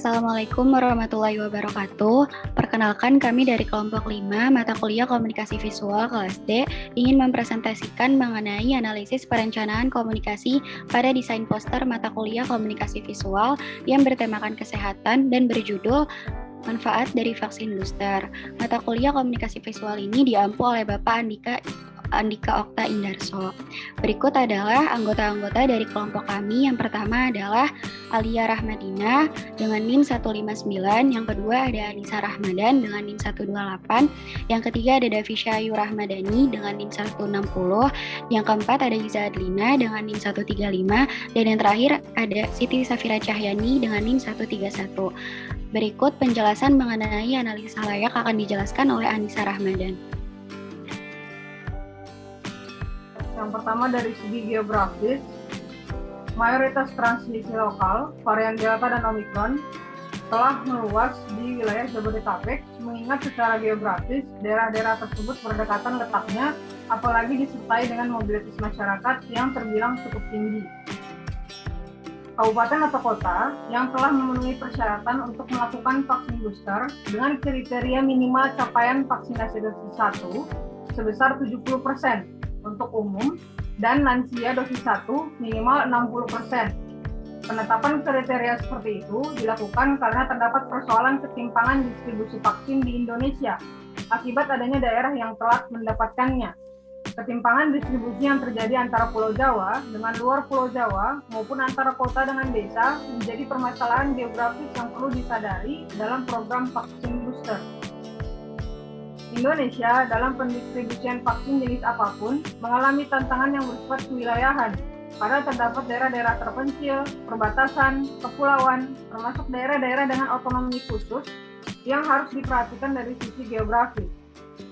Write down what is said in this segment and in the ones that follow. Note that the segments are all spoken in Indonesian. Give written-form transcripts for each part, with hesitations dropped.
Assalamualaikum warahmatullahi wabarakatuh. Perkenalkan, kami dari kelompok 5 mata kuliah komunikasi visual kelas D ingin mempresentasikan mengenai analisis perencanaan komunikasi pada desain poster mata kuliah komunikasi visual yang bertemakan kesehatan dan berjudul manfaat dari vaksin booster. Mata kuliah komunikasi visual ini diampu oleh Bapak Andika Okta Indarso. Berikut adalah anggota-anggota dari kelompok kami. Yang pertama adalah Alia Rahmadina dengan NIM 159, yang kedua ada Anissa Rahmadan dengan NIM 128, yang ketiga ada Davisha Ayu Rahmadani dengan NIM 160, yang keempat ada Iza Adlina dengan NIM 135, dan yang terakhir ada Siti Safira Cahyani dengan NIM 131. Berikut penjelasan mengenai analisa layak akan dijelaskan oleh Anissa Rahmadan. Yang pertama dari segi geografis, mayoritas transmisi lokal, varian Delta dan Omicron, telah meluas di wilayah Jabodetabek, mengingat secara geografis daerah-daerah tersebut berdekatan letaknya, apalagi disertai dengan mobilitas masyarakat yang terbilang cukup tinggi. Kabupaten atau kota yang telah memenuhi persyaratan untuk melakukan vaksin booster dengan kriteria minimal capaian vaksinasi dosis 1 sebesar 70% untuk umum dan lansia dosis 1 minimal 60%. Penetapan kriteria seperti itu dilakukan karena terdapat persoalan ketimpangan distribusi vaksin di Indonesia akibat adanya daerah yang telat mendapatkannya. Ketimpangan distribusi yang terjadi antara Pulau Jawa dengan luar Pulau Jawa maupun antara kota dengan desa menjadi permasalahan geografis yang perlu disadari dalam program vaksin booster. Indonesia dalam pendistribusian vaksin jenis apapun mengalami tantangan yang bersifat kewilayahan karena terdapat daerah-daerah terpencil, perbatasan, kepulauan, termasuk daerah-daerah dengan otonomi khusus yang harus diperhatikan dari sisi geografis.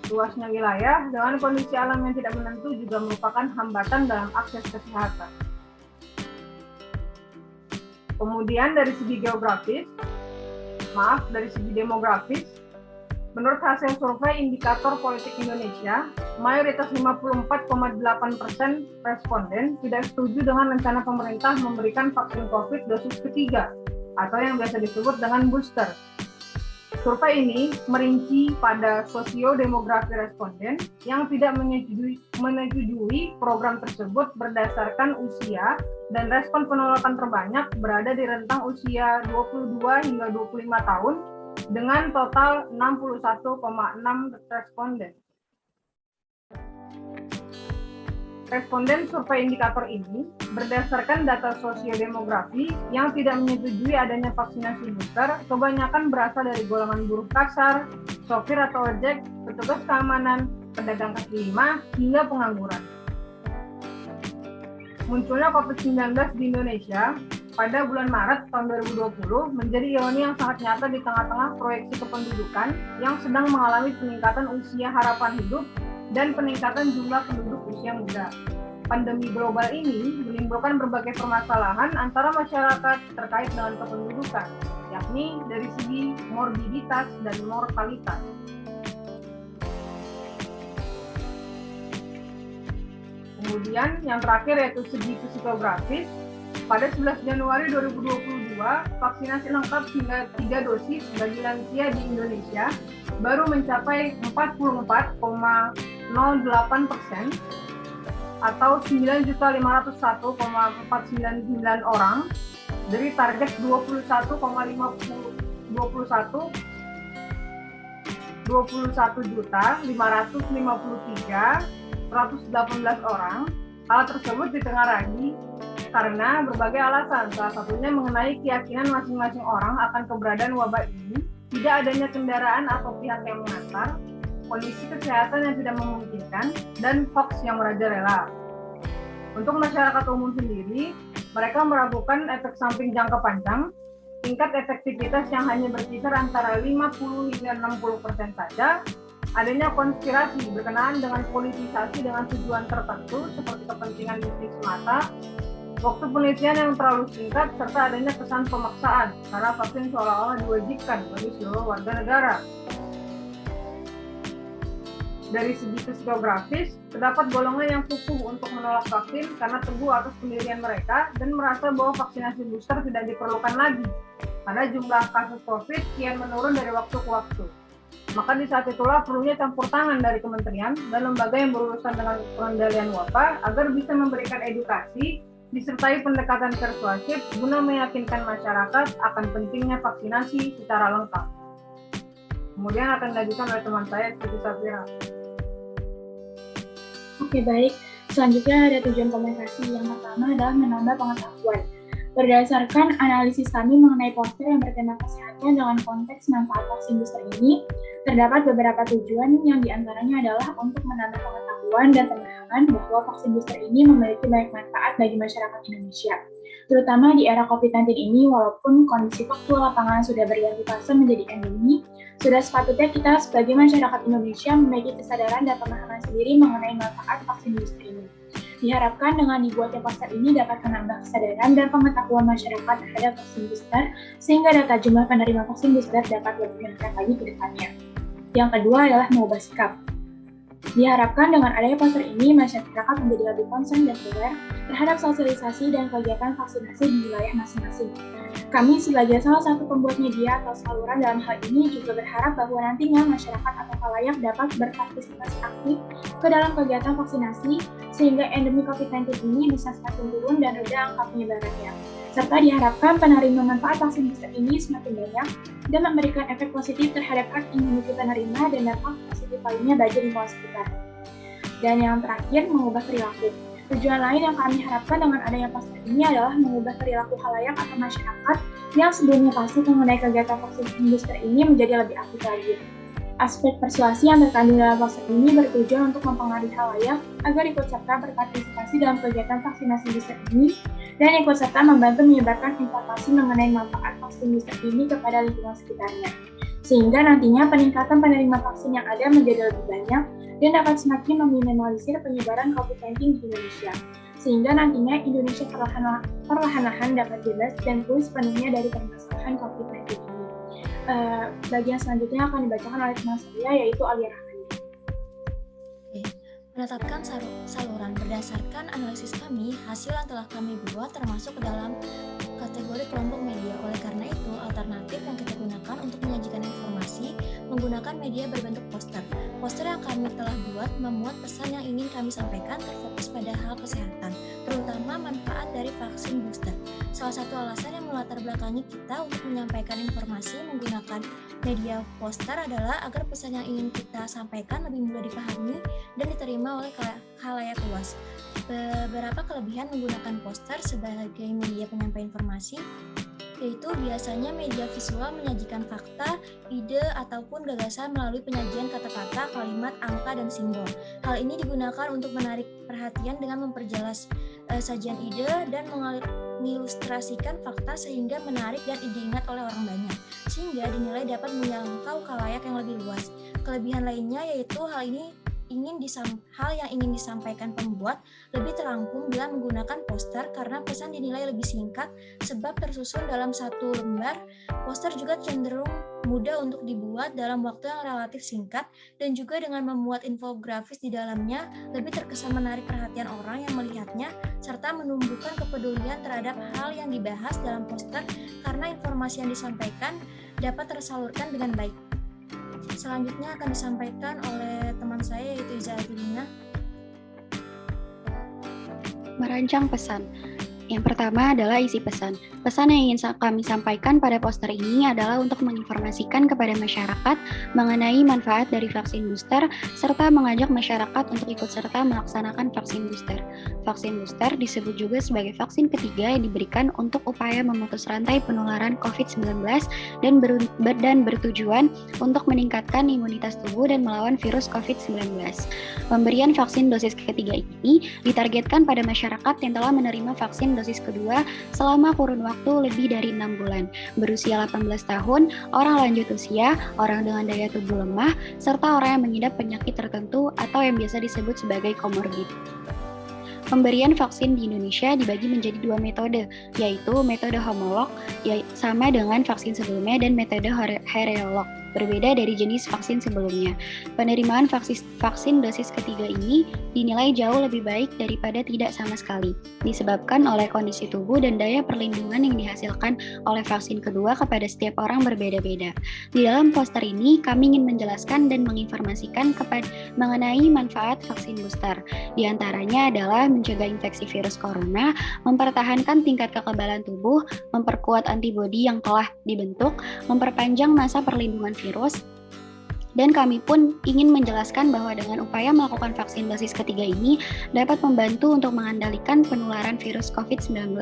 Luasnya wilayah dengan kondisi alam yang tidak menentu juga merupakan hambatan dalam akses kesehatan. Kemudian dari segi demografis, menurut hasil survei Indikator Politik Indonesia, mayoritas 54,8% responden tidak setuju dengan rencana pemerintah memberikan vaksin COVID dosis ketiga atau yang biasa disebut dengan booster. Survei ini merinci pada sosiodemografi responden yang tidak menyetujui program tersebut berdasarkan usia, dan respon penolakan terbanyak berada di rentang usia 22 hingga 25 tahun dengan total 61,6 responden. Responden survei indikator ini berdasarkan data sosiodemografi yang tidak menyetujui adanya vaksinasi booster, kebanyakan berasal dari golongan buruh kasar, sopir atau ojek, petugas keamanan, pedagang kaki lima, hingga pengangguran. Munculnya COVID-19 di Indonesia pada bulan Maret tahun 2020 menjadi ironi yang sangat nyata di tengah-tengah proyeksi kependudukan yang sedang mengalami peningkatan usia harapan hidup dan peningkatan jumlah penduduk usia muda. Pandemi global ini menimbulkan berbagai permasalahan antara masyarakat terkait dengan kependudukan, yakni dari segi morbiditas dan mortalitas. Kemudian yang terakhir yaitu segi psikografis. Pada 11 Januari 2022, vaksinasi lengkap hingga 3 dosis bagi lansia di Indonesia baru mencapai 44,08% atau 9.501,499 orang dari target 21.553.118 orang. Hal tersebut ditengarai karena berbagai alasan, salah satunya mengenai keyakinan masing-masing orang akan keberadaan wabah ini, tidak adanya kendaraan atau pihak yang mengantar, kondisi kesehatan yang tidak memungkinkan, dan hoax yang merajalela. Untuk masyarakat umum sendiri, mereka meragukan efek samping jangka panjang, tingkat efektivitas yang hanya berkisar antara 50 hingga 60% saja, adanya konspirasi berkenaan dengan politisasi dengan tujuan tertentu seperti kepentingan bisnis semata, waktu penelitian yang terlalu singkat, serta adanya kesan pemaksaan karena vaksin seolah-olah diwajibkan bagi seluruh warga negara. Dari segi psikografis, terdapat golongan yang kukuh untuk menolak vaksin karena teguh atas pendirian mereka dan merasa bahwa vaksinasi booster tidak diperlukan lagi. karena jumlah kasus COVID kian menurun dari waktu ke waktu. Maka di saat itulah perlunya campur tangan dari kementerian dan lembaga yang berurusan dengan pengendalian wabah agar bisa memberikan edukasi disertai pendekatan persuasif guna meyakinkan masyarakat akan pentingnya vaksinasi secara lengkap. Kemudian akan dilanjutkan oleh teman saya, Siti Safira. Oke, baik. Selanjutnya ada tujuan komunikasi. Yang pertama adalah menambah pengetahuan. Berdasarkan analisis kami mengenai poster yang bertema kesehatan dengan konteks manfaat vaksin booster ini, terdapat beberapa tujuan yang diantaranya adalah untuk menambah pengetahuan dan pemahaman bahwa vaksin booster ini memiliki banyak manfaat bagi masyarakat Indonesia. Terutama di era COVID-19 ini, walaupun kondisi faktual lapangan sudah berganti fase menjadi endemi, sudah sepatutnya kita sebagai masyarakat Indonesia memiliki kesadaran dan pemahaman sendiri mengenai manfaat vaksin booster ini. Diharapkan dengan dibuatnya poster ini dapat menambah kesadaran dan pengetahuan masyarakat terhadap vaksin booster, sehingga data jumlah penerima vaksin booster dapat lebih meningkat lagi ke depannya. Yang kedua adalah mengubah sikap. Diharapkan dengan adanya poster ini, masyarakat menjadi lebih concern dan aware terhadap sosialisasi dan kegiatan vaksinasi di wilayah masing-masing. Kami sebagai salah satu pembuat media atau saluran dalam hal ini juga berharap bahwa nantinya masyarakat atau khalayak dapat berpartisipasi aktif ke dalam kegiatan vaksinasi sehingga endemi COVID-19 ini bisa semakin turun dan reda angka penyebarannya. Serta diharapkan penerima manfaat vaksin booster ini semakin banyak dan memberikan efek positif terhadap herd immunity penerima dan dampak positif lainnya bagi lingkungan sekitar. Dan yang terakhir, mengubah perilaku. Tujuan lain yang kami harapkan dengan adanya poster ini adalah mengubah perilaku khalayak atau masyarakat yang sebelumnya pasif mengenai kegiatan vaksin booster ini menjadi lebih aktif lagi. Aspek persuasi yang terkandung dalam poster ini bertujuan untuk mempengaruhi khalayak agar ikut serta berpartisipasi dalam kegiatan vaksinasi booster ini dan ikut serta membantu menyebarkan informasi mengenai manfaat vaksin booster ini kepada lingkungan sekitarnya. Sehingga nantinya peningkatan penerima vaksin yang ada menjadi lebih banyak dan dapat semakin meminimalisir penyebaran COVID-19 di Indonesia. Sehingga nantinya Indonesia perlahan-lahan dapat bebas dan pulih sepenuhnya dari permasalahan COVID-19 ini. Bagian selanjutnya akan dibacakan oleh teman saya, yaitu Alia Rahmani. Menetapkan saluran berdasarkan analisis kami, hasil yang telah kami buat termasuk ke dalam kategori kelompok media. Oleh karena itu, alternatif yang kita gunakan untuk menyajikan informasi menggunakan media berbentuk poster. Poster yang kami telah buat memuat pesan yang ingin kami sampaikan terfokus pada hal kesehatan, terutama manfaat dari vaksin booster. Salah satu alasan yang melatar belakangi kita untuk menyampaikan informasi menggunakan media poster adalah agar pesan yang ingin kita sampaikan lebih mudah dipahami dan diterima oleh khalayak luas. Beberapa kelebihan menggunakan poster sebagai media penyampaian informasi yaitu biasanya media visual menyajikan fakta, ide, ataupun gagasan melalui penyajian kata-kata, kalimat, angka, dan simbol. Hal ini digunakan untuk menarik perhatian dengan memperjelas sajian ide dan mengilustrasikan fakta sehingga menarik dan diingat oleh orang banyak, sehingga dinilai dapat menjangkau khalayak yang lebih luas. Kelebihan lainnya yaitu hal yang ingin disampaikan pembuat lebih terangkum bila menggunakan poster karena pesan dinilai lebih singkat sebab tersusun dalam satu lembar. Poster juga cenderung mudah untuk dibuat dalam waktu yang relatif singkat dan juga dengan memuat infografis di dalamnya lebih terkesan menarik perhatian orang yang melihatnya serta menumbuhkan kepedulian terhadap hal yang dibahas dalam poster karena informasi yang disampaikan dapat tersalurkan dengan baik. Selanjutnya akan disampaikan oleh teman saya yaitu Iza Adilina. Merancang pesan. Yang pertama adalah isi pesan. Pesan yang ingin kami sampaikan pada poster ini adalah untuk menginformasikan kepada masyarakat mengenai manfaat dari vaksin booster, serta mengajak masyarakat untuk ikut serta melaksanakan vaksin booster. Vaksin booster disebut juga sebagai vaksin ketiga yang diberikan untuk upaya memutus rantai penularan COVID-19 dan bertujuan untuk meningkatkan imunitas tubuh dan melawan virus COVID-19. Pemberian vaksin dosis ketiga ini ditargetkan pada masyarakat yang telah menerima vaksin dosis kedua selama kurun waktu lebih dari 6 bulan, berusia 18 tahun, orang lanjut usia, orang dengan daya tubuh lemah, serta orang yang mengidap penyakit tertentu atau yang biasa disebut sebagai komorbid. Pemberian vaksin di Indonesia dibagi menjadi dua metode, yaitu metode homolog, sama dengan vaksin sebelumnya, dan metode heterolog. berbeda dari jenis vaksin sebelumnya. Penerimaan vaksin dosis ketiga ini dinilai jauh lebih baik daripada tidak sama sekali, disebabkan oleh kondisi tubuh dan daya perlindungan yang dihasilkan oleh vaksin kedua kepada setiap orang berbeda-beda. Di dalam poster ini, kami ingin menjelaskan dan menginformasikan mengenai manfaat vaksin booster. Di antaranya adalah mencegah infeksi virus corona, mempertahankan tingkat kekebalan tubuh, memperkuat antibodi yang telah dibentuk, memperpanjang masa perlindungan virus, dan kami pun ingin menjelaskan bahwa dengan upaya melakukan vaksin dosis ketiga ini dapat membantu untuk mengendalikan penularan virus COVID-19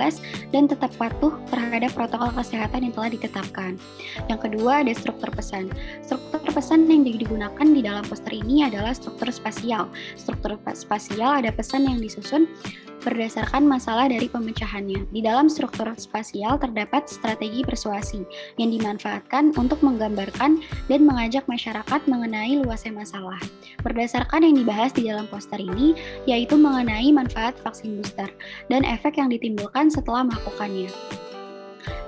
dan tetap patuh terhadap protokol kesehatan yang telah ditetapkan. Yang kedua ada struktur pesan. Struktur pesan yang digunakan di dalam poster ini adalah struktur spasial. Struktur spasial ada pesan yang disusun berdasarkan masalah dari pemecahannya. Di dalam struktur spasial terdapat strategi persuasi yang dimanfaatkan untuk menggambarkan dan mengajak masyarakat mengenai luasnya masalah. Berdasarkan yang dibahas di dalam poster ini, yaitu mengenai manfaat vaksin booster dan efek yang ditimbulkan setelah melakukannya.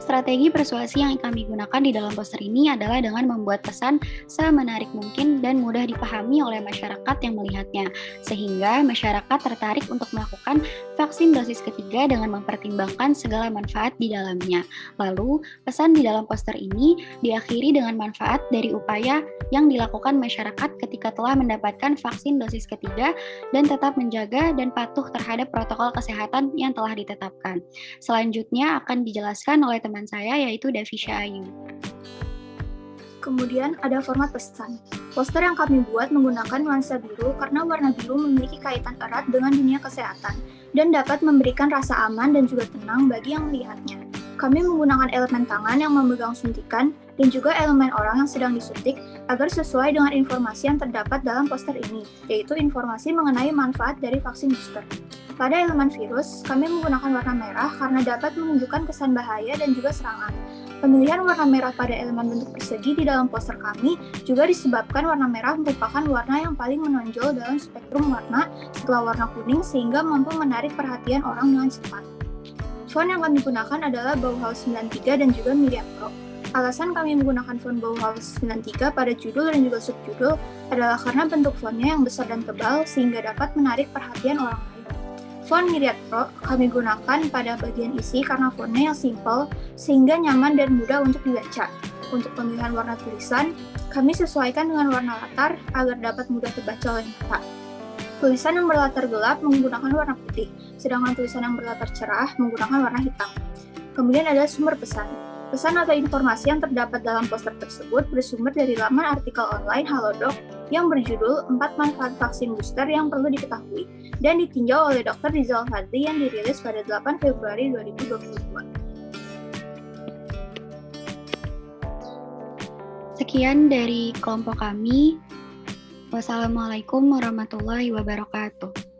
Strategi persuasi yang kami gunakan di dalam poster ini adalah dengan membuat pesan semenarik mungkin dan mudah dipahami oleh masyarakat yang melihatnya, sehingga masyarakat tertarik untuk melakukan vaksin dosis ketiga dengan mempertimbangkan segala manfaat di dalamnya. Lalu, pesan di dalam poster ini diakhiri dengan manfaat dari upaya yang dilakukan masyarakat ketika telah mendapatkan vaksin dosis ketiga dan tetap menjaga dan patuh terhadap protokol kesehatan yang telah ditetapkan. Selanjutnya akan dijelaskan oleh teman saya yaitu Davisha Ayu. Kemudian ada format pesan. Poster yang kami buat menggunakan nuansa biru karena warna biru memiliki kaitan erat dengan dunia kesehatan dan dapat memberikan rasa aman dan juga tenang bagi yang melihatnya. Kami menggunakan elemen tangan yang memegang suntikan dan juga elemen orang yang sedang disuntik agar sesuai dengan informasi yang terdapat dalam poster ini, yaitu informasi mengenai manfaat dari vaksin booster. Pada elemen virus, kami menggunakan warna merah karena dapat menunjukkan kesan bahaya dan juga serangan. Pemilihan warna merah pada elemen bentuk persegi di dalam poster kami juga disebabkan warna merah merupakan warna yang paling menonjol dalam spektrum warna setelah warna kuning sehingga mampu menarik perhatian orang dengan cepat. Font yang kami gunakan adalah Bauhaus 93 dan juga Myriad Pro. Alasan kami menggunakan font Bauhaus 93 pada judul dan juga subjudul adalah karena bentuk fontnya yang besar dan tebal sehingga dapat menarik perhatian orang lain. Font Myriad Pro kami gunakan pada bagian isi karena fontnya yang simple sehingga nyaman dan mudah untuk dibaca. Untuk pemilihan warna tulisan, kami sesuaikan dengan warna latar agar dapat mudah terbaca oleh mata. Tulisan yang berlatar gelap menggunakan warna putih, sedangkan tulisan yang berlatar cerah menggunakan warna hitam. Kemudian ada sumber pesan. Pesan atau informasi yang terdapat dalam poster tersebut bersumber dari laman artikel online Halodoc yang berjudul 4 manfaat vaksin booster yang perlu diketahui dan ditinjau oleh Dr. Rizal Fadli yang dirilis pada 8 Februari 2022. Sekian dari kelompok kami. Wassalamualaikum warahmatullahi wabarakatuh.